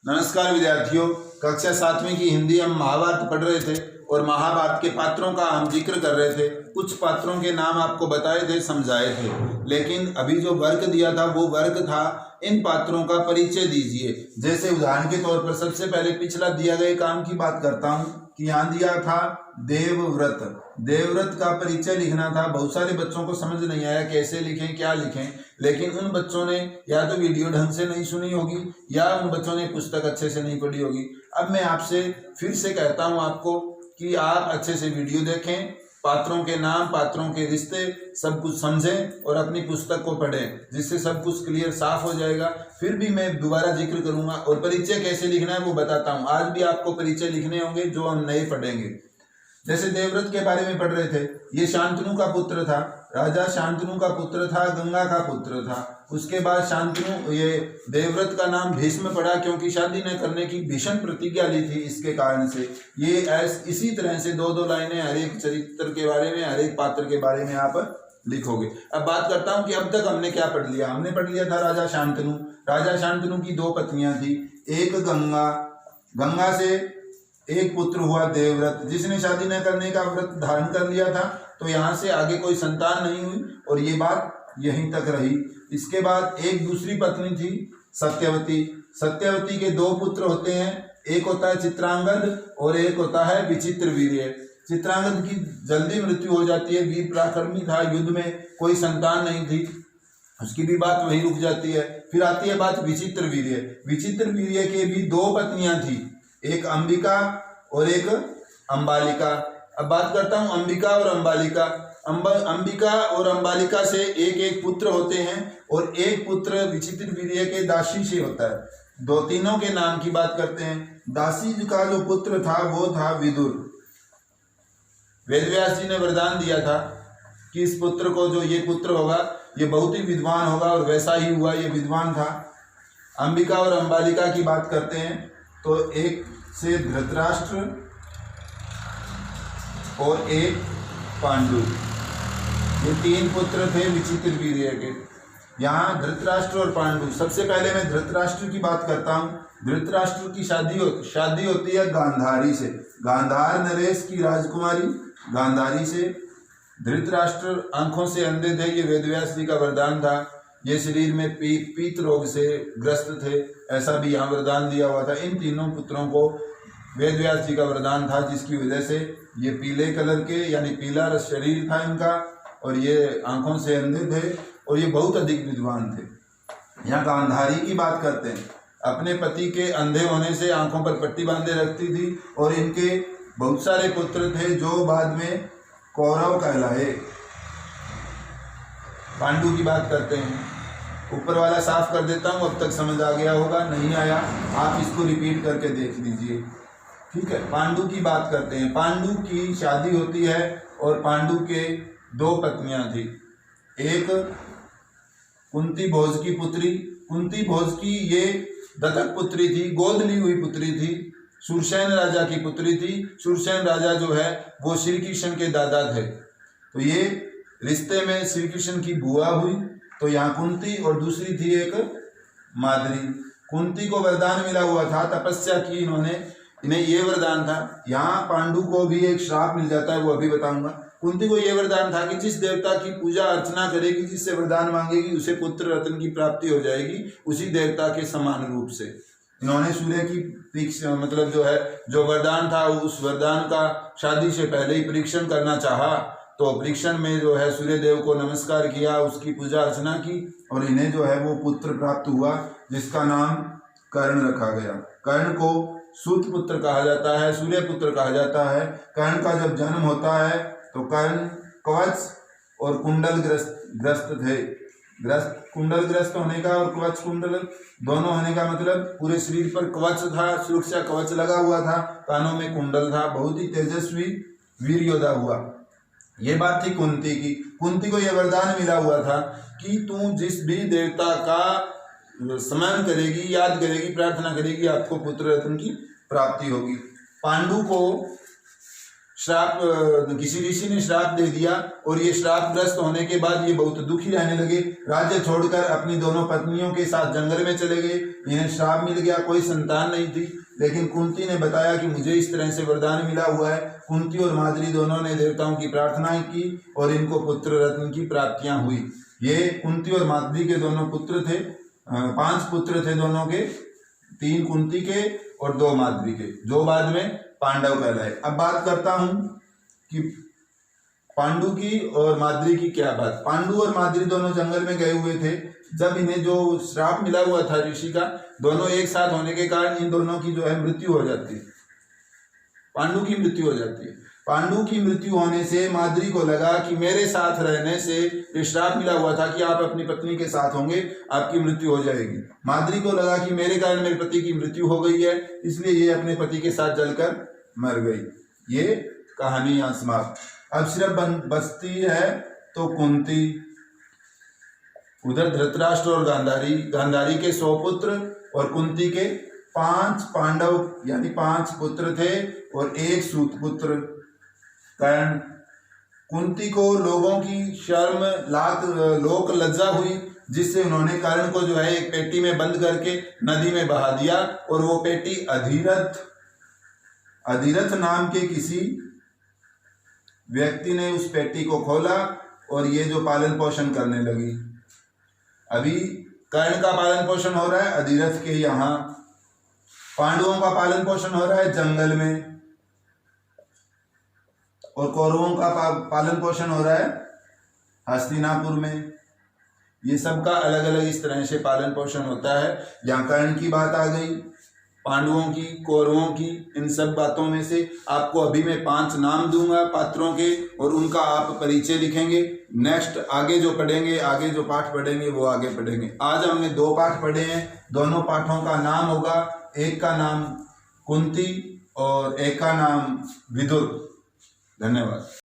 नमस्कार विद्यार्थियों, कक्षा 7वीं की हिंदी हम महाभारत पढ़ रहे थे और महाभारत के पात्रों का हम जिक्र कर रहे थे। कुछ पात्रों के नाम आपको बताए थे, समझाए थे, लेकिन अभी जो वर्ग दिया था वो वर्ग था इन पात्रों का परिचय दीजिए। जैसे उदाहरण के तौर पर सबसे पहले पिछला दिया गए काम की बात करता हूँ कि यहाँ दिया था देवव्रत। देवव्रत का परिचय लिखना था। बहुत सारे बच्चों को समझ नहीं आया कैसे लिखें, क्या लिखें, लेकिन उन बच्चों ने या तो वीडियो ढंग से नहीं सुनी होगी या उन बच्चों ने पुस्तक अच्छे से नहीं पढ़ी होगी। अब मैं आपसे फिर से कहता हूँ आपको कि आप अच्छे से वीडियो देखें, पात्रों के नाम, पात्रों के रिश्ते सब कुछ समझें और अपनी पुस्तक को पढ़ें, जिससे सब कुछ क्लियर साफ हो जाएगा। फिर भी मैं दोबारा जिक्र करूंगा और परिचय कैसे लिखना है वो बताता हूँ। आज भी आपको परिचय लिखने होंगे जो हम नए पढ़ेंगे। जैसे देवव्रत के बारे में पढ़ रहे थे, ये शांतनु का पुत्र था, राजा शांतनु का पुत्र था, गंगा का पुत्र था। उसके बाद शांतनु, ये देवव्रत का नाम भीष्म पड़ा क्योंकि शादी न करने की भीषण प्रतिज्ञा ली थी। इसके कारण से ये इसी तरह से दो दो लाइनें हर एक चरित्र के बारे में, हर एक पात्र के बारे में आप लिखोगे। अब बात करता हूँ कि अब तक हमने क्या पढ़ लिया। हमने पढ़ लिया था राजा शांतनु। राजा शांतनु की दो पत्नियां थी, एक गंगा, गंगा से एक पुत्र हुआ देवव्रत, जिसने शादी न करने का व्रत धारण कर लिया था। तो यहाँ से आगे कोई संतान नहीं हुई और ये बात यहीं तक रही। इसके बाद एक दूसरी पत्नी थी सत्यवती। सत्यवती के दो पुत्र होते हैं, एक होता है चित्रांगद और एक होता है विचित्रवीर्य। चित्रांगद की जल्दी मृत्यु हो जाती है, वीर पराक्रमी था, युद्ध में कोई संतान नहीं थी, उसकी भी बात वहीं रुक जाती है। फिर आती है बात विचित्रवीर्य। विचित्रवीर्य के भी दो पत्नियां थी, एक अंबिका और एक अंबालिका। अब बात करता हूं अंबिका और अंबालिका। अंबिका और अंबालिका से एक एक पुत्र होते हैं और एक पुत्र विचित्रवीर्य के दासी से होता है। दो तीनों के नाम की बात करते हैं। दासी का जो पुत्र था वो था विदुर। वेदव्यास जी ने वरदान दिया था कि इस पुत्र को, जो ये पुत्र होगा, ये बहुत ही विद्वान होगा और वैसा ही हुआ, ये विद्वान था। अंबिका और अंबालिका की बात करते हैं तो एक से धृतराष्ट्र और एक पांडु, ये तीन पुत्र थे विचित्रवीर्य के। यहाँ धृतराष्ट्र और पांडु। सबसे पहले मैं धृतराष्ट्र की बात करता हूँ। धृतराष्ट्र की शादी होती है गांधारी से। गांधार नरेश की राजकुमारी गांधारी से। धृतराष्ट्र आंखों से अंधे थे, ये वेदव्यास जी का वरदान था। ये शरीर में पीत रोग से ग्रस्त थे, ऐसा भी यहाँ वरदान दिया हुआ था। इन तीनों पुत्रों को वेदव्यास जी का वरदान था, जिसकी वजह से ये पीले कलर के, यानी पीला शरीर था इनका, और ये आंखों से अंधे थे और ये बहुत अधिक विद्वान थे। यहाँ गांधारी की बात करते हैं। अपने पति के अंधे होने से आंखों पर पट्टी बांधे रखती थी और इनके बहुत सारे पुत्र थे जो बाद में कौरव कहलाए। पांडु की बात करते हैं। ऊपर वाला साफ कर देता हूँ, अब तक समझ आ गया होगा, नहीं आया आप इसको रिपीट करके देख लीजिए, ठीक है। पांडु की बात करते हैं। पांडु की शादी होती है और पांडु के दो पत्नियां थी। एक कुंती भोज की पुत्री। कुंती भोज की ये दत्तक पुत्री थी, गोद ली हुई पुत्री थी। शूरसेन राजा की पुत्री थी। शूरसेन राजा जो है वो श्री कृष्ण के दादा थे, तो ये रिश्ते में श्री कृष्ण की बुआ हुई। तो यहाँ कुंती और दूसरी थी एक माद्री। कुंती को वरदान मिला हुआ था, तपस्या की इन्हें ये वरदान था। यहाँ पांडु को भी एक श्राप मिल जाता है, वो अभी बताऊंगा। कुंती को ये वरदान था कि जिस देवता की पूजा अर्चना करेगी, जिससे वरदान मांगेगी, उसे पुत्र रत्न की प्राप्ति हो जाएगी, उसी देवता के समान रूप से। इन्होंने सूर्य की मतलब जो वरदान था, उस वरदान का शादी से पहले ही परीक्षण करना चाहा। तो परीक्षण में जो है सूर्य देव को नमस्कार किया, उसकी पूजा अर्चना की और इन्हें जो है वो पुत्र प्राप्त हुआ, जिसका नाम कर्ण रखा गया। कर्ण को सूत पुत्र कहा जाता है, सूर्य पुत्र कहा जाता है। कर्ण का जब जन्म होता है तो कर्ण कवच और कुंडल ग्रस्त थे। कुंडल ग्रस्त होने का और कवच कुंडल दोनों होने का मतलब पूरे शरीर पर कवच था, सुरक्षा कवच लगा हुआ था, कानों में कुंडल था, बहुत ही तेजस्वी वीर योद्धा हुआ। ये बात थी कुंती की। कुंती को यह वरदान मिला हुआ था कि तू जिस भी देवता का स्मरण करेगी, याद करेगी, प्रार्थना करेगी, आपको पुत्र रत्न की प्राप्ति होगी। पांडु को श्राप, किसी ऋषि ने श्राप दे दिया और ये श्रापग्रस्त होने के बाद ये बहुत दुखी रहने लगे। राज्य छोड़कर अपनी दोनों पत्नियों के साथ जंगल में चले गए। इन्हें श्राप मिल गया, कोई संतान नहीं थी। लेकिन कुंती ने बताया कि मुझे इस तरह से वरदान मिला हुआ है। कुंती और माद्री दोनों ने देवताओं की प्रार्थनाएं की और इनको पुत्र रत्न की प्राप्तियां हुई। ये कुंती और माद्री के दोनों पुत्र थे, 5 पुत्र थे दोनों के, 3 कुंती के और 2 माद्री के, जो बाद में पांडव कहलाए। अब बात करता हूं कि पांडु की और माद्री की क्या बात। पांडु और माद्री दोनों जंगल में गए हुए थे। जब इन्हें जो श्राप मिला हुआ था ऋषि का, दोनों एक साथ होने के कारण इन दोनों की जो है मृत्यु हो जाती है। पांडु की मृत्यु हो जाती है। पांडु की मृत्यु होने से माद्री को लगा कि मेरे साथ रहने से ये श्राप मिला हुआ था कि आप अपनी पत्नी के साथ होंगे, आपकी मृत्यु हो जाएगी। माद्री को लगा कि मेरे कारण मेरे पति की मृत्यु हो गई है, इसलिए ये अपने पति के साथ जलकर मर गई। ये कहानी यहाँ समाप्त। अब सिर्फ बचती है तो कुंती। उधर धृतराष्ट्र और गांधारी, गांधारी के 100 पुत्र और कुंती के 5 पांडव यानी 5 पुत्र थे और 1 सूत पुत्र। कर्ण। कुंती को लोगों की शर्म लोक लज्जा हुई, जिससे उन्होंने कर्ण को जो है एक पेटी में बंद करके नदी में बहा दिया और वो पेटी अधिरथ नाम के किसी व्यक्ति ने उस पेटी को खोला और ये जो पालन पोषण करने लगी। अभी कर्ण का पालन पोषण हो रहा है अधिरथ के यहाँ, पांडवों का पालन पोषण हो रहा है जंगल में, और कौरवों का पालन पोषण हो रहा है हस्तिनापुर में। ये सबका अलग अलग इस तरह से पालन पोषण होता है। यहाँ कर्ण की बात आ गई, पांडवों की, कौरवों की, इन सब बातों में से आपको अभी मैं 5 नाम दूंगा पात्रों के और उनका आप परिचय लिखेंगे। नेक्स्ट आगे जो पढ़ेंगे, आगे जो पाठ पढ़ेंगे वो आगे पढ़ेंगे। आज हमने 2 पाठ पढ़े हैं। दोनों पाठों का नाम होगा, एक का नाम कुंती और एक का नाम विदुर। धन्यवाद।